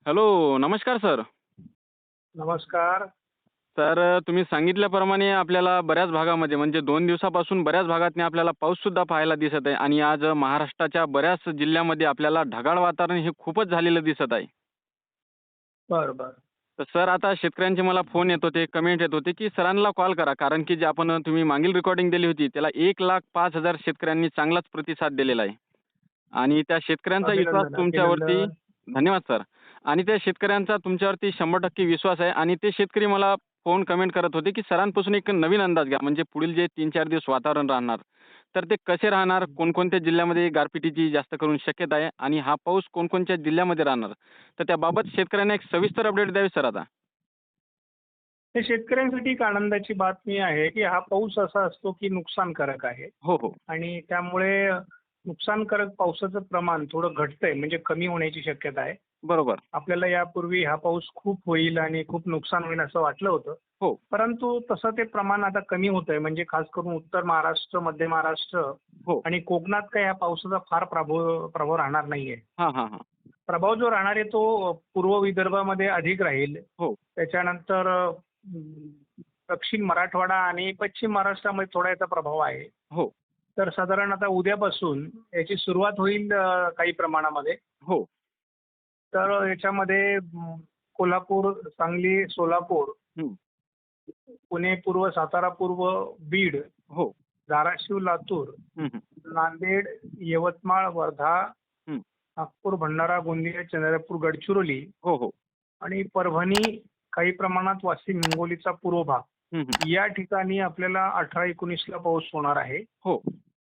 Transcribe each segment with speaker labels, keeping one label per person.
Speaker 1: Hello, नमस्कार sir.
Speaker 2: नमस्कार.
Speaker 1: तुम्ही सांगितल्याप्रमाणे आपल्याला बऱ्याच भागामध्ये म्हणजे 2 दिवसापासून बऱ्याच भागातनी आपल्याला पाऊससुद्धा पाहायला दिसत आहे आणि आज महाराष्ट्राच्या बऱ्याच जिल्ह्यामध्ये आपल्याला ढगाळ वातावरण हे खूपच झालेलं दिसत आहे.
Speaker 2: बरं, बरं.
Speaker 1: तर सर आता शेतकऱ्यांचे मला फोन येत होते, कमेंट येत होते, की सरांना कॉल करा. कारण की जे तुम्ही मागील रेकॉर्डिंग दिली होती त्याला 1,05,000 शेतकऱ्यांनी चांगलाच प्रतिसाद दिलेला आहे. आणि त्या शेतकऱ्यांचा विश्वास
Speaker 2: अभिनंदन,
Speaker 1: तुमच्यावरती
Speaker 2: अभिनंदन.
Speaker 1: धन्यवाद सर. आणि त्या शेतकऱ्यांचा तुमच्यावरती 100% विश्वास आहे आणि ते शेतकरी मला फोन कमेंट करत होते, की सरांपासून एक नवीन अंदाज घ्या. म्हणजे पुढील जे 3-4 दिवस वातावरण राहणार, तर ते कसे राहणार? कोणकोणत्या जिल्ह्यामध्ये गारपिटीची जास्त करून शक्यता आहे आणि हा पाऊस कोणकोणत्या जिल्ह्यामध्ये राहणार? तर त्याबाबत शेतकऱ्यांना एक सविस्तर अपडेट द्यावी सर आता.
Speaker 2: हे शेतकऱ्यांसाठी एक आनंदाची बातमी आहे, की हा पाऊस असा असतो, की नुकसानकारक आहे
Speaker 1: हो, हो.
Speaker 2: आणि त्यामुळे नुकसानकारक पावसाचं प्रमाण थोडं घटतंय म्हणजे कमी होण्याची शक्यता आहे.
Speaker 1: बरोबर.
Speaker 2: आपल्याला यापूर्वी हा पाऊस खूप होईल आणि खूप नुकसान होईल असं वाटलं होतं.
Speaker 1: हो,
Speaker 2: परंतु तसं ते प्रमाण आता कमी होतंय म्हणजे खास करून उत्तर महाराष्ट्र, मध्य महाराष्ट्र
Speaker 1: हो.
Speaker 2: आणि कोकणात काही ह्या पावसाचा फार प्रभाव प्रभाव राहणार नाहीये.
Speaker 1: हां, हां, हां.
Speaker 2: प्रभाव जो राहणार आहे तो पूर्व विदर्भामध्ये अधिक राहील.
Speaker 1: हो,
Speaker 2: त्याच्यानंतर दक्षिण मराठवाडा आणि पश्चिम महाराष्ट्रामध्ये थोडा याचा प्रभाव आहे.
Speaker 1: हो,
Speaker 2: तर साधारण आता उद्यापासून याची सुरुवात होईल काही प्रमाणामध्ये.
Speaker 1: हो.
Speaker 2: तर याच्यामध्ये कोल्हापूर, सांगली, सोलापूर,
Speaker 1: हं.
Speaker 2: पुणे पूर्व, सातारा पूर्व, बीड,
Speaker 1: हो.
Speaker 2: धाराशिव, लातूर,
Speaker 1: हं, हं.
Speaker 2: नांदेड, यवतमाळ, वर्धा,
Speaker 1: हं.
Speaker 2: नागपूर, भंडारा, गोंदिया, चंद्रपूर, गडचिरोली
Speaker 1: हो, हो.
Speaker 2: आणि परभणी, काही प्रमाणात वाशिम, हिंगोलीचा पूर्व भाग.
Speaker 1: हं, हं.
Speaker 2: या ठिकाणी आपल्याला 18-19 ला पाऊस होणार आहे
Speaker 1: हो,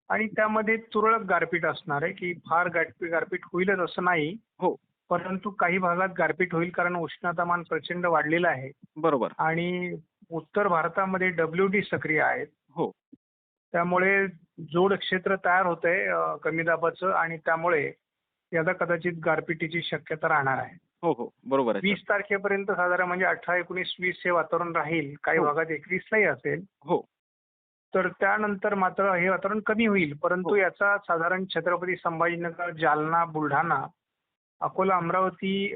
Speaker 2: आणि त्यामध्ये तुरळक गारपीट असणार आहे, की फार गारपीट होईलच असं नाही.
Speaker 1: हो.
Speaker 2: परंतु काही भागात गारपीट होईल कारण उष्णतामान प्रचंड वाढलेलं आहे
Speaker 1: बरोबर.
Speaker 2: आणि उत्तर भारतामध्ये WD सक्रिय आहेत.
Speaker 1: हो.
Speaker 2: त्यामुळे जोड क्षेत्र तयार होतंय कमी दाबाचं आणि त्यामुळे यदा कदाचित गारपिटीची शक्यता राहणार आहे.
Speaker 1: हो, हो. बरोबर आहे
Speaker 2: 20
Speaker 1: सर.
Speaker 2: तारखेपर्यंत साधारण म्हणजे 18, 19, 20 हे वातावरण राहील. काही
Speaker 1: हो,
Speaker 2: भागात 21लाही असेल.
Speaker 1: हो,
Speaker 2: तर त्यानंतर मात्र हे वातावरण कमी होईल. परंतु
Speaker 1: हो.
Speaker 2: याचा साधारण छत्रपती संभाजीनगर, जालना, बुलढाणा, अकोला, अमरावती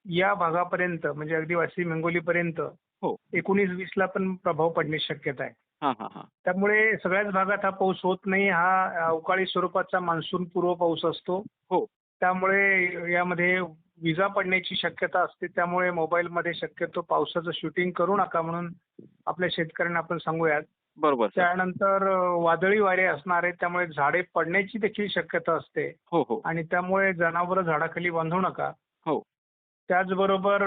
Speaker 2: या भागापर्यंत म्हणजे अगदी वाशिम, हिंगोलीपर्यंत
Speaker 1: हो.
Speaker 2: 19-20ला पण प्रभाव पडण्याची शक्यता आहे.
Speaker 1: हां, हां, हां.
Speaker 2: त्यामुळे सगळ्याच भागात हा पाऊस होत नाही. हा अवकाळी स्वरूपाचा मान्सून पूर्व पाऊस असतो.
Speaker 1: हो.
Speaker 2: त्यामुळे यामध्ये विजा पडण्याची शक्यता असते. त्यामुळे मोबाईलमध्ये शक्यतो पावसाचं शूटिंग करू नका म्हणून आपल्या शेतकऱ्यांना आपण सांगूयात.
Speaker 1: बरोबर सर.
Speaker 2: त्यानंतर वादळी वारे असणार आहेत. त्यामुळे झाडे पडण्याची देखील शक्यता असते
Speaker 1: हो, हो.
Speaker 2: आणि त्यामुळे जनावरं झाडाखाली बांधू नका.
Speaker 1: हो.
Speaker 2: त्याचबरोबर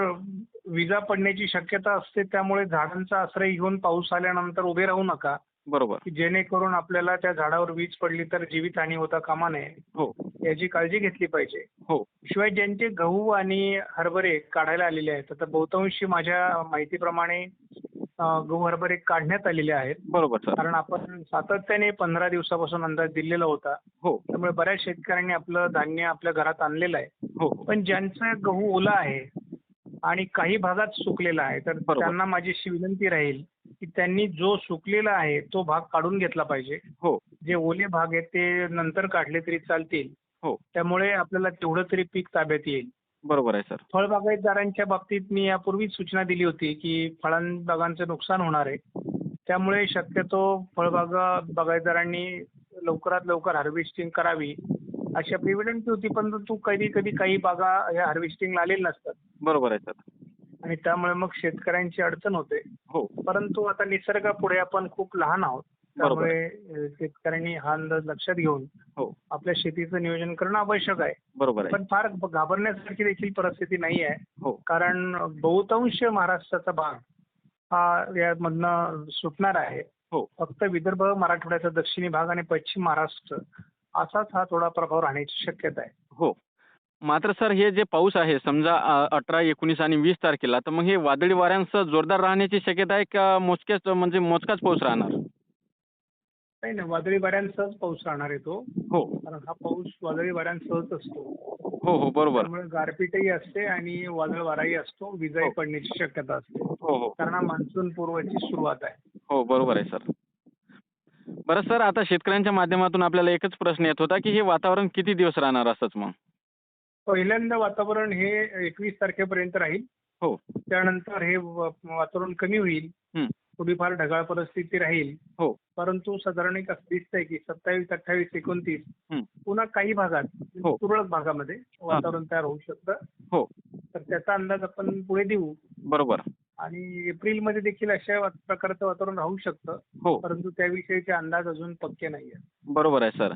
Speaker 2: विजा पडण्याची शक्यता असते. त्यामुळे झाडांचा आश्रय घेऊन पाऊस आल्यानंतर उभे राहू नका,
Speaker 1: बरोबर.
Speaker 2: की जेणेकरून आपल्याला त्या झाडावर वीज पडली तर जीवितहानी होता कामा नये.
Speaker 1: हो,
Speaker 2: याची काळजी घेतली पाहिजे.
Speaker 1: हो.
Speaker 2: शिवाय ज्यांचे गहू आणि हरभरे काढायला आलेले आहेत, आता बहुतांशी माझ्या माहितीप्रमाणे गहू हरभरे काढण्यात आलेले आहेत.
Speaker 1: बरोबर सर.
Speaker 2: कारण आपण सातत्याने 15 दिवसापासून अंदाज दिलेला होता.
Speaker 1: हो,
Speaker 2: त्यामुळे बऱ्याच शेतकऱ्यांनी आपलं धान्य आपल्या घरात आणलेलं आहे.
Speaker 1: हो, हो.
Speaker 2: पण ज्यांचा गहू ओला आहे आणि काही भागात सुकलेला आहे, तर
Speaker 1: बरोबर.
Speaker 2: त्यांना माझी अशी विनंती राहील, की त्यांनी जो सुकलेला आहे तो भाग काढून घेतला पाहिजे.
Speaker 1: हो,
Speaker 2: जे ओले भाग आहेत ते नंतर काढले तरी चालतील.
Speaker 1: हो.
Speaker 2: त्यामुळे आपल्याला तेवढं तरी पीक ताब्यात येईल.
Speaker 1: बरोबर आहे सर.
Speaker 2: फळबागायतदारांच्या बाबतीत मी यापूर्वीच सूचना दिली होती, की फळबागांचं नुकसान होणार आहे. त्यामुळे शक्यतो बागायतदारांनी लवकरात लवकर हार्वेस्टिंग करावी, अशी आपली विनंती होती. परंतु कधी-कधी काही बागा ह्या हार्वेस्टिंगला आलेल्या नसतात
Speaker 1: बरोबर आहे सर.
Speaker 2: आणि त्यामुळे मग शेतकऱ्यांची अडचण होते.
Speaker 1: हो,
Speaker 2: परंतु आता निसर्गापुढे आपण खूप लहान आहोत.
Speaker 1: बरोबर
Speaker 2: त्यामुळे
Speaker 1: आहे.
Speaker 2: शेतकऱ्यांनी हा अंदाज लक्षात घेऊन
Speaker 1: हो,
Speaker 2: आपल्या शेतीचं नियोजन करणं आवश्यक आहे.
Speaker 1: बरोबर आहे.
Speaker 2: पण फार घाबरण्यासारखी देखील परिस्थिती नाही आहे.
Speaker 1: हो,
Speaker 2: कारण बहुतांश महाराष्ट्राचा भाग हा यामधनं सुटणार आहे.
Speaker 1: हो,
Speaker 2: फक्त विदर्भ, मराठवाड्याचा दक्षिणी भाग आणि पश्चिम महाराष्ट्र असाच हा थोडा प्रभाव राहण्याची शक्यता आहे.
Speaker 1: हो. मात्र सर हे जे पाऊस आहे समजा 18, 19 आणि 20 तारखेला तर मग हे वादळी वाऱ्यांसह जोरदार राहण्याची शक्यता आहे का मोजक्याच म्हणजे मोजकाच पाऊस राहणार?
Speaker 2: नाही ना, वादळी वाऱ्यांसहच पाऊस राहणार आहे तो.
Speaker 1: हो,
Speaker 2: कारण हा पाऊस वादळी वाऱ्यांसहच असतो.
Speaker 1: हो, हो. बरोबर.
Speaker 2: त्यामुळे गारपीटही असते आणि वादळ वाराही असतो. विजाही
Speaker 1: हो,
Speaker 2: पडण्याची शक्यता असते.
Speaker 1: हो, हो.
Speaker 2: कारण हा मान्सून पूर्वची सुरुवात आहे.
Speaker 1: हो, बरोबर आहे सर. बरं सर आता शेतकऱ्यांच्या माध्यमातून आपल्याला एकच प्रश्न येत होता, की हे वातावरण किती दिवस राहणार असंच मग?
Speaker 2: पहिल्यांदा वातावरण हे 21 तारखेपर्यंत राहील.
Speaker 1: हो.
Speaker 2: त्यानंतर हे वातावरण कमी होईल.
Speaker 1: हं.
Speaker 2: थोडीफार ढगाळ परिस्थिती राहील.
Speaker 1: हो.
Speaker 2: परंतु साधारण एक असं दिसतंय की 27, 28, 29
Speaker 1: हं.
Speaker 2: पुन्हा काही भागात
Speaker 1: हो.
Speaker 2: तुरळक भागामध्ये वातावरण तयार होऊ शकतं.
Speaker 1: हो.
Speaker 2: तर त्याचा अंदाज आपण पुढे देऊ.
Speaker 1: बरोबर.
Speaker 2: आणि एप्रिलमध्ये देखील अशा प्रकारचं वातावरण राहू शकतं.
Speaker 1: हो.
Speaker 2: परंतु त्याविषयीचे अंदाज अजून पक्के नाहीये.
Speaker 1: बरोबर आहे सर.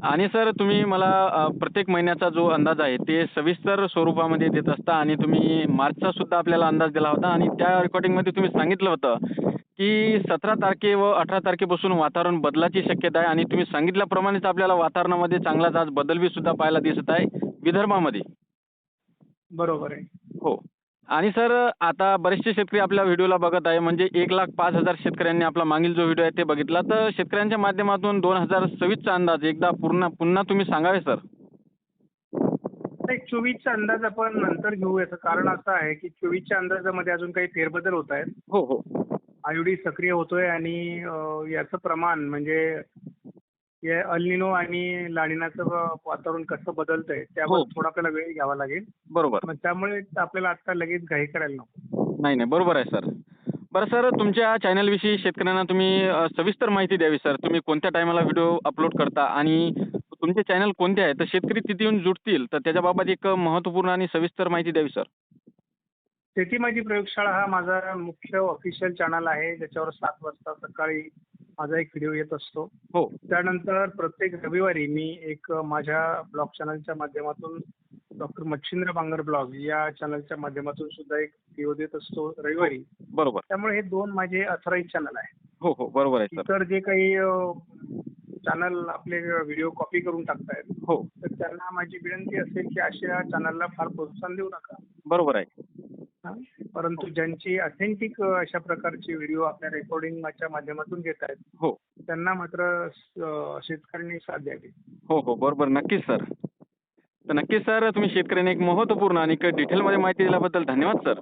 Speaker 1: आणि सर तुम्ही मला प्रत्येक महिन्याचा जो अंदाज आहे ते सविस्तर स्वरूपामध्ये देत असता आणि तुम्ही मार्चचा सुद्धा आपल्याला अंदाज दिला होता आणि त्या रेकॉर्डिंगमध्ये तुम्ही सांगितलं होतं की 17 तारखे व 18 तारखेपासून वातावरण बदलाची शक्यता आहे आणि तुम्ही सांगितल्याप्रमाणेच आपल्याला वातावरणामध्ये चांगलाच आज बदल सुद्धा पाहायला दिसत आहे विदर्भामध्ये.
Speaker 2: बरोबर आहे.
Speaker 1: हो. आणि सर आता बरेचसे शेतकरी आपल्या व्हिडिओला बघत आहे म्हणजे 1,05,000 शेतकऱ्यांनी आपला मागील जो व्हिडिओ आहे ते बघितला. तर शेतकऱ्यांच्या माध्यमातून 2026चा अंदाज एकदा पुन्हा तुम्ही सांगावे सर.
Speaker 2: एक 24चा अंदाज आपण नंतर घेऊ. याचं कारण असं आहे की 24च्या अंदाजामध्ये अजून काही फेरबदल होत आहेत.
Speaker 1: हो, हो.
Speaker 2: आयओडी सक्रिय होतोय आणि याचं प्रमाण म्हणजे अल निनो आणि लानिनाचं वातावरण कसं बदलतंय त्यावर थोडा आपल्याला वेळ घ्यावा लागेल.
Speaker 1: बरोबर.
Speaker 2: मग त्यामुळे आपल्याला आता लगेच घाई करायला नको.
Speaker 1: नाही, नाही. बरोबर आहे सर. बरं सर तुमच्या चॅनलविषयी शेतकऱ्यांना तुम्ही सविस्तर माहिती द्यावी सर. तुम्ही कोणत्या टायमाला व्हिडिओ अपलोड करता आणि तुमचे चॅनल कोणते आहे? तर शेतकरी तिथे येऊन जुटतील तर त्याच्याबाबत एक महत्त्वपूर्ण आणि सविस्तर माहिती द्यावी सर.
Speaker 2: शेती माझी प्रयोगशाळा हा माझा मुख्य ऑफिशियल चॅनल आहे ज्याच्यावर 7 वाजता सकाळी माझा एक व्हिडिओ येत असतो.
Speaker 1: हो.
Speaker 2: त्यानंतर प्रत्येक रविवारी मी एक माझ्या ब्लॉग चॅनलच्या माध्यमातून डॉक्टर मच्छिंद्र बांगर ब्लॉग या चॅनलच्या माध्यमातून सुद्धा एक व्हिडिओ देत असतो रविवारी.
Speaker 1: बरोबर.
Speaker 2: त्यामुळे हे 2 माझे ऑथराईज चॅनल आहे.
Speaker 1: हो, हो. बरोबर आहे सर.
Speaker 2: इतर जे काही चॅनल आपले व्हिडिओ कॉपी करून टाकतायत
Speaker 1: हो.
Speaker 2: तर त्यांना माझी विनंती असेल की अशा चॅनलला फार प्रोत्साहन देऊ नका.
Speaker 1: बरोबर आहे.
Speaker 2: हां. परंतु ज्यांची ऑथेंटिक अशा प्रकारचे व्हिडिओ आपल्या रेकॉर्डिंगच्या माध्यमातून घेत आहेत
Speaker 1: हो.
Speaker 2: त्यांना मात्र शेतकऱ्यांनी साथ द्यावी.
Speaker 1: हो, हो. बरोबर. नक्कीच सर. तर नक्कीच सर तुम्ही शेतकऱ्यांनी एक महत्त्वपूर्ण आणि डिटेलमध्ये माहिती दिल्याबद्दल धन्यवाद सर.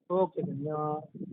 Speaker 2: ओके. धन्यवाद.